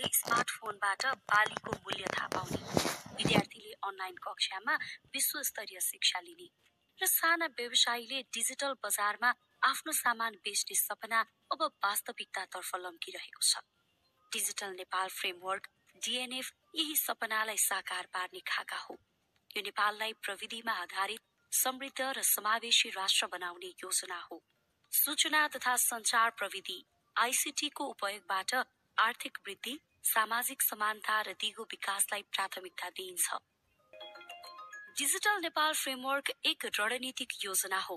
शिक्षकहरूले स्मार्टफोनबाट बालीको मूल्य थाहा पाउने, विद्यार्थीले अनलाइन कक्षामा विश्वस्तरीय शिक्षा लिने र साना व्यवसायीले डिजिटल बजारमा आफ्नो सामान बेच्ने सपना अब वास्तविकतातर्फ लम्किरहेको छ। डिजिटल नेपाल फ्रेमवर्क DNF यही सपनालाई साकार पार्ने खाका हो। यो नेपाललाई प्रविधिमा आधारित समृद्ध र समावेशी राष्ट्र बनाउने योजना हो। सूचना तथा सञ्चार प्रविधि ICT को उपयोगबाट आर्थिक वृद्धि, सामाजिक समानता र दिगो विकासलाई प्राथमिकता दिइन्छ। डिजिटल नेपाल फ्रेमवर्क एक रणनीतिक योजना हो।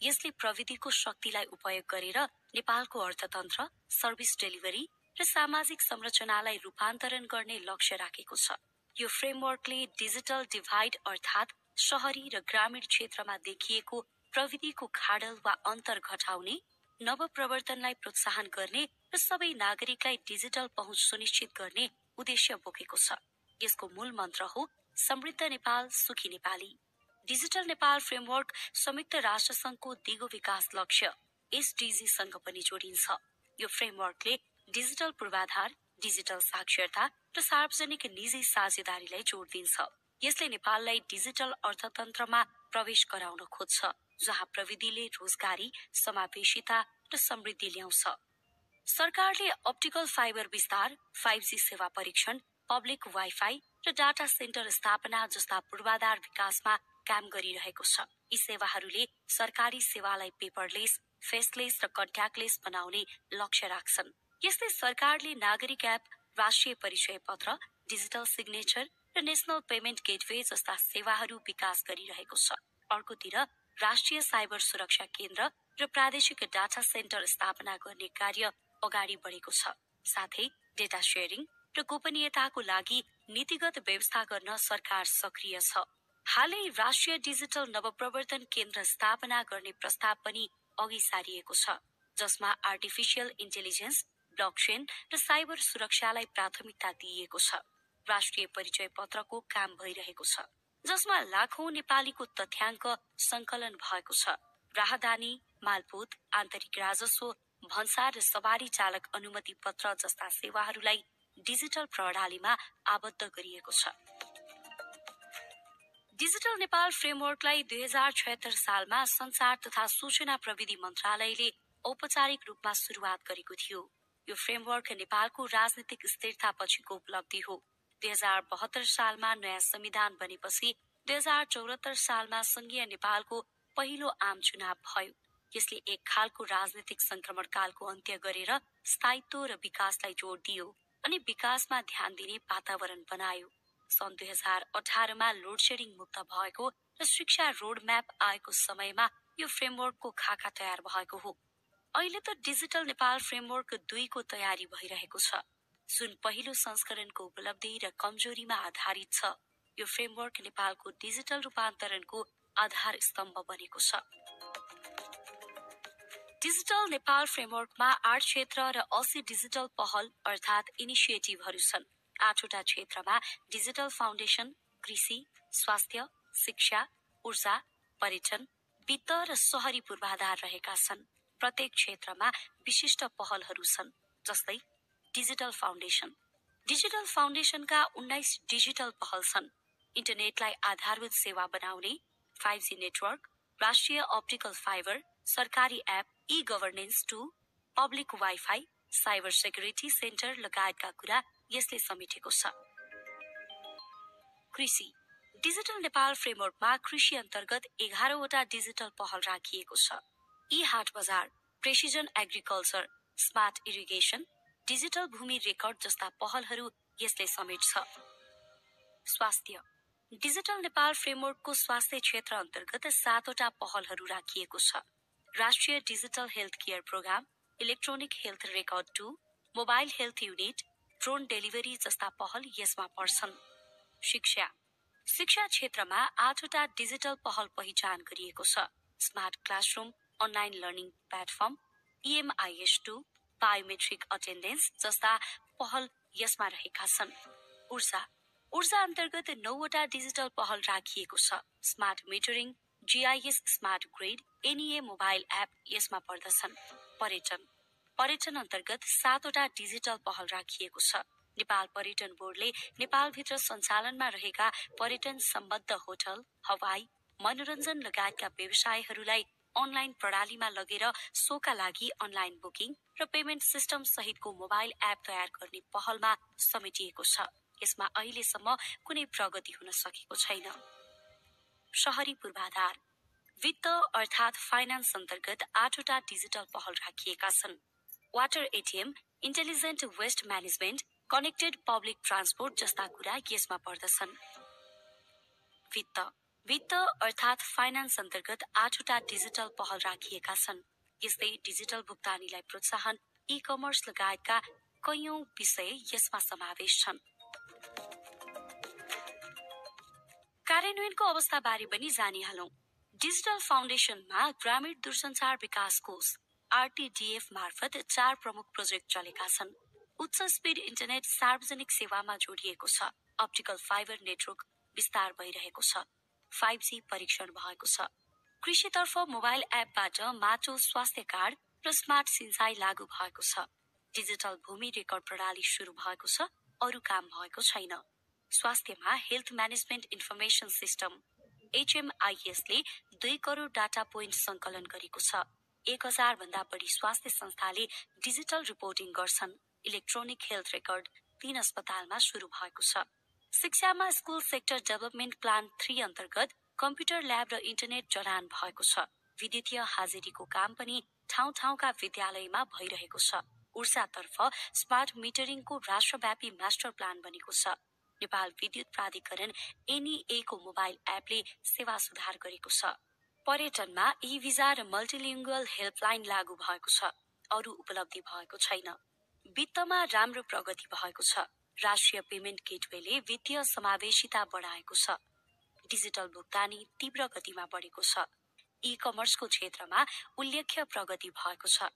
यसले प्रविधिको शक्तिलाई उपयोग गरेर नेपालको अर्थतन्त्र, सर्भिस डेलिभरी र सामाजिक संरचनालाई रूपान्तरण गर्ने लक्ष्य राखेको छ। यो फ्रेमवर्कले डिजिटल डिभाइड अर्थात् शहरी र ग्रामीण क्षेत्रमा देखिएको प्रविधिको खाडल वा अन्तर घटाउने, नवप्रवर्तनलाई प्रोत्साहन गर्ने र सबै नागरिकलाई डिजिटल पहुँच सुनिश्चित गर्ने उद्देश्य बोकेको छ। यसको मूल मन्त्र हो समृद्ध नेपाल, सुखी नेपाली। डिजिटल नेपाल फ्रेमवर्क संयुक्त राष्ट्र संघको दिगो विकास लक्ष्य SDG सँग पनि जोडिन्छ। यो फ्रेमवर्कले डिजिटल पूर्वाधार, डिजिटल साक्षरता र सार्वजनिक निजी साझेदारीलाई जोड दिन्छ। यसले नेपाललाई डिजिटल अर्थतन्त्रमा प्रवेश गराउन खोज्छ, जहाँ प्रविधिले रोजगारी, समावेशिता र समृद्धि ल्याउँछ। सरकारले अप्टिकल फाइबर विस्तार, 5G सेवा परीक्षण, पब्लिक वाइफाई र डाटा सेन्टर स्थापना जस्ता पूर्वाधार विकासमा काम गरिरहेको छ। यी सेवाहरूले सरकारी सेवालाई पेपरलेस, फेसलेस र कन्ट्याक्टलेस बनाउने लक्ष्य राख्छन्। यसले सरकारले नागरिक एप, राष्ट्रिय परिचय पत्र, डिजिटल सिग्नेचर र नेशनल पेमेन्ट गेटवे जस्ता सेवाहरू विकास गरिरहेको छ। अर्कोतिर राष्ट्रिय साइबर सुरक्षा केन्द्र र प्रादेशिक डाटा सेन्टर स्थापना गर्ने कार्य अगाडि बढेको छ। साथै डेटा शेयरिङ र गोपनीयताको लागि नीतिगत व्यवस्था गर्न सरकार सक्रिय छ। हालै राष्ट्रिय डिजिटल नवप्रवर्तन केन्द्र स्थापना गर्ने प्रस्ताव पनि अघि सारिएको छ, जसमा आर्टिफिशियल इन्टेलिजेन्स, ब्लकचेन र साइबर सुरक्षालाई प्राथमिकता दिइएको छ। राष्ट्रिय परिचय पत्रको काम भइरहेको छ, जसमा लाखौं नेपालीको तथ्याङ्क संकलन भएको छ। राहदानी, मालपोत, आन्तरिक राजस्व, भन्सार र सवारी चालक अनुमति पत्र जस्ता सेवाहरूलाई डिजिटल प्रणालीमा आबद्ध गरिएको छ। डिजिटल नेपाल फ्रेमवर्कलाई 2076 सालमा संचार तथा सूचना प्रविधि मन्त्रालयले औपचारिक रूपमा सुरुवात गरेको थियो। यो फ्रेमवर्क नेपालको राजनीतिक स्थिरता पछिको उपलब्धि हो। 2072 सालमा नयाँ संविधान बनेपछि 2074 सालमा संघीय नेपालको पहिलो आम चुनाव भयो। यसले एक खालको राजनीतिक संक्रमण कालको अन्त्य गरेर स्थायित्व र विकासलाई जोड दियो अनि विकासमा ध्यान दिने वातावरण बनायो। सन् 2018 मा लोड शेडिङ मुक्त भएको र शिक्षा रोडम्याप आएको समयमा यो फ्रेमवर्कको खाका तयार भएको हो। अहिले त डिजिटल नेपाल फ्रेमवर्क 2 को तयारी भइरहेको छ, जुन पहिलो संस्करणको उपलब्धि र कमजोरीमा आधारित छ। यो फ्रेमवर्क नेपालको डिजिटल रूपान्तरणको आधार स्तम्भ बनेको छ। डिजिटल नेपाल फ्रेमवर्कमा 8 क्षेत्र र 80 डिजिटल पहल अर्थात् इनिसिएटिभहरू छन्। 8 वटा क्षेत्रमा डिजिटल फाउन्डेसन, कृषि, स्वास्थ्य, शिक्षा, ऊर्जा, पर्यटन, वित्त र शहरी पूर्वाधार रहेका छन्। प्रत्येक क्षेत्रमा विशिष्ट पहलहरू छन्, जस्तै डिजिटल फाउन्डेसन। डिजिटल फाउन्डेसनका 19 डिजिटल पहल छन्। इन्टरनेटलाई आधारभूत सेवा बनाउने, 5G नेटवर्क, राष्ट्रिय अप्टिकल फाइबर, सरकारी app, e-governance 2, public wifi, cyber security centre लगायतका कुरा यसले समेटेको छ। कृषि डिजिटल नेपाल फ्रेमवर्कमा कृषि अन्तर्गत 11 वटा डिजिटल पहल राखिएको छ। ई हाट बजार, precision agriculture, smart irrigation, digital भूमि रेकर्ड जस्ता पहलहरू यसले समेट्छ। स्वास्थ्य डिजिटल नेपाल फ्रेमवर्कको स्वास्थ्य क्षेत्र अन्तर्गत 7 वटा पहलहरू राखिएको छ। राष्ट्रिय digital health care program, electronic health record 2, mobile health unit, drone delivery जस्ता पहल यसमा पर्छन्। शिक्षा क्षेत्रमा 8 वटा डिजिटल पहल पहिचान गरिएको छ। Smart classroom, online learning platform, EMIS 2, biometric attendance जस्ता पहल यसमा रहेका छन्। ऊर्जा अन्तर्गत 9 वटा डिजिटल पहल राखिएको छ। Smart metering, GIS smart grid, NEA mobile app यसमा पर्दछन्। पर्यटन अन्तर्गत 7 वटा डिजिटल पहल राखिएको छ। नेपाल पर्यटन बोर्डले नेपालभित्र सञ्चालनमा रहेका पर्यटन सम्बद्ध होटल, हवाई, मनोरञ्जन लगायतका व्यवसायहरूलाई अनलाइन प्रणालीमा लगेर सोका लागि अनलाइन बुकिङ र पेमेन्ट सिस्टम सहितको मोबाइल एप तयार गर्ने पहलमा समेटिएको छ। यसमा अहिलेसम्म कुनै प्रगति हुन सकेको छैन। शहरी पूर्वाधार वित्त अर्थात् फाइनान्स अन्तर्गत 8वटा डिजिटल पहल राखिएका छन्। Water ATM, intelligent waste management, connected public transport जस्ता कुरा यसमा पर्दछन्। वित्त अर्थात् फाइनान्स अन्तर्गत 8वटा डिजिटल पहल राखिएका छन्। यस्तै डिजिटल भुक्तानीलाई प्रोत्साहन, ई कमर्स लगायतका कैयौं विषय यसमा समावेश छन्। कार्यान्वयनको अवस्थाबारे पनि जानिहालौं। डिजिटल फाउन्डेसनमा ग्रामीण दूरसञ्चार विकास कोष आरटीडीएफ मार्फत 4 प्रमुख प्रोजेक्ट चलेका छन्। उच्च स्पिड इन्टरनेट सार्वजनिक सेवामा जोडिएको छ। अप्टिकल फाइबर नेटवर्क विस्तार भइरहेको छ। 5G परीक्षण भएको छ। कृषितर्फ मोबाइल एपबाट माटो स्वास्थ्य कार्ड र स्मार्ट सिंचाई लागू भएको छ। डिजिटल भूमि रेकर्ड प्रणाली शुरू भएको छ। अरू काम भएको छैन। स्वास्थ्यमा health management information system HMIS ले 2 करोड डाटा पोइन्ट संकलन गरेको छ। 1000 भन्दा बढी स्वास्थ्य संस्थाले डिजिटल रिपोर्टिङ गर्छन्। इलेक्ट्रोनिक हेल्थ रेकर्ड 3 अस्पतालमा शुरू भएको छ। शिक्षामा स्कुल सेक्टर डेभलपमेन्ट प्लान 3 अन्तर्गत कम्प्युटर ल्याब र इन्टरनेट जडान भएको छ। विद्युतीय हाजिरीको काम पनि ठाउँ ठाउँका विद्यालयमा भइरहेको छ। ऊर्जातर्फ स्मार्ट मिटरिङको राष्ट्रव्यापी मास्टर प्लान बनेको छ। नेपाल विद्युत प्राधिकरण NEA को मोबाइल एपले सेवा सुधार गरेको छ। पर्यटनमा ई भिजा र मल्टिलिङ्गुअल हेल्पलाइन लागू भएको छ। अरू उपलब्धि भएको छैन। वित्तमा राम्रो प्रगति भएको छ। राष्ट्रिय पेमेन्ट गेटवेले वित्तीय समावेशिता बढाएको छ। डिजिटल भुक्तानी तीव्र गतिमा बढेको छ। ई कमर्सको क्षेत्रमा उल्लेख्य प्रगति भएको छ।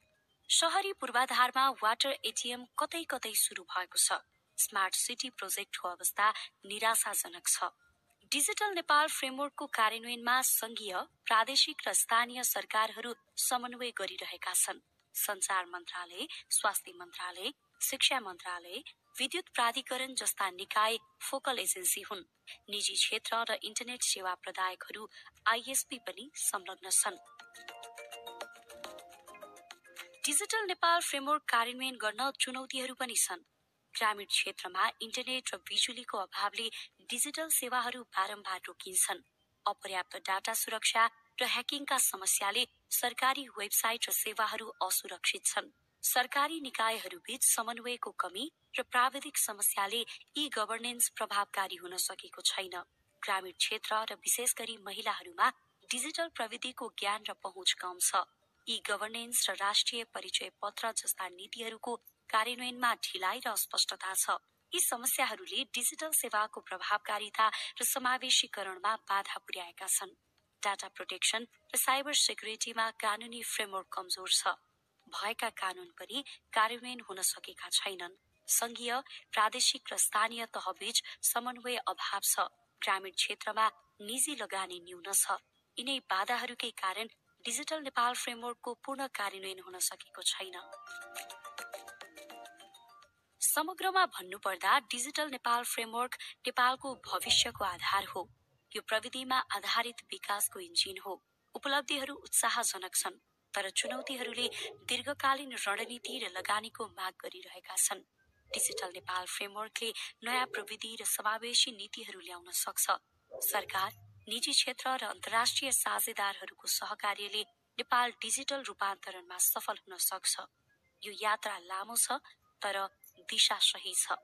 शहरी पूर्वाधारमा वाटर एटिएम कतै कतै शुरू भएको छ। स्मार्ट सिटी प्रोजेक्टको अवस्था निराशाजनक छ। डिजिटल नेपाल फ्रेमवर्कको कार्यान्वयनमा संघीय, प्रादेशिक र स्थानीय सरकारहरू समन्वय गरिरहेका छन्। सञ्चार मन्त्रालय, स्वास्थ्य मन्त्रालय, शिक्षा मन्त्रालय, विद्युत प्राधिकरण जस्ता निकाय फोकल एजेन्सी हुन्। निजी क्षेत्र र इन्टरनेट सेवा प्रदायकहरू ISP पनि संलग्न छन्। डिजिटल नेपाल फ्रेमवर्क कार्यान्वयन गर्न चुनौतीहरू पनि छन्। ग्रामीण क्षेत्रमा इन्टरनेट र बिजुलीको अभावले डिजिटल सेवाहरू बारम्बार रोकिन्छन्। अपर्याप्त डाटा सुरक्षा र ह्याकिङका समस्याले सरकारी वेबसाइट र सेवाहरू असुरक्षित छन्। सरकारी निकायहरूबीच समन्वयको कमी र प्राविधिक समस्याले ई गभर्नेन्स प्रभावकारी हुन सकेको छैन। ग्रामीण क्षेत्र र विशेष गरी महिलाहरूमा डिजिटल प्रविधिको ज्ञान र पहुँच कम छ। ई गभर्नेन्स र राष्ट्रिय परिचय पत्र जस्ता नीतिहरूको कार्यान्वयनमा ढिलाइ र अस्पष्टता छ। यी समस्याहरूले डिजिटल सेवाको प्रभावकारिता र समावेशीकरणमा बाधा पुर्याएका छन्। डाटा प्रोटेक्सन र साइबर सेक्युरिटीमा कानूनी फ्रेमवर्क कमजोर छ। भएका कानून पनि कार्यान्वयन हुन सकेका छैनन्। संघीय, प्रादेशिक र स्थानीय तहबीच समन्वय अभाव छ। ग्रामीण क्षेत्रमा निजी लगानी न्यून छ। यिनै बाधाहरूकै कारण डिजिटल नेपाल फ्रेमवर्कको पूर्ण कार्यान्वयन हुन सकेको छैन। समग्रमा भन्नुपर्दा डिजिटल नेपाल फ्रेमवर्क नेपालको भविष्यको आधार हो। यो प्रविधिमा आधारित विकासको इन्जिन हो। उपलब्धिहरू उत्साहजनक छन्, तर चुनौतीहरूले दीर्घकालीन रणनीति र लगानीको माग गरिरहेका छन्। डिजिटल नेपाल फ्रेमवर्कले नयाँ प्रविधि र समावेशी नीतिहरू ल्याउन सक्छ। सरकार, निजी क्षेत्र र अन्तर्राष्ट्रिय साझेदारहरूको सहकार्यले नेपाल डिजिटल रूपान्तरणमा सफल हुन सक्छ। यो यात्रा लामो छ, तर दिशा सही छ।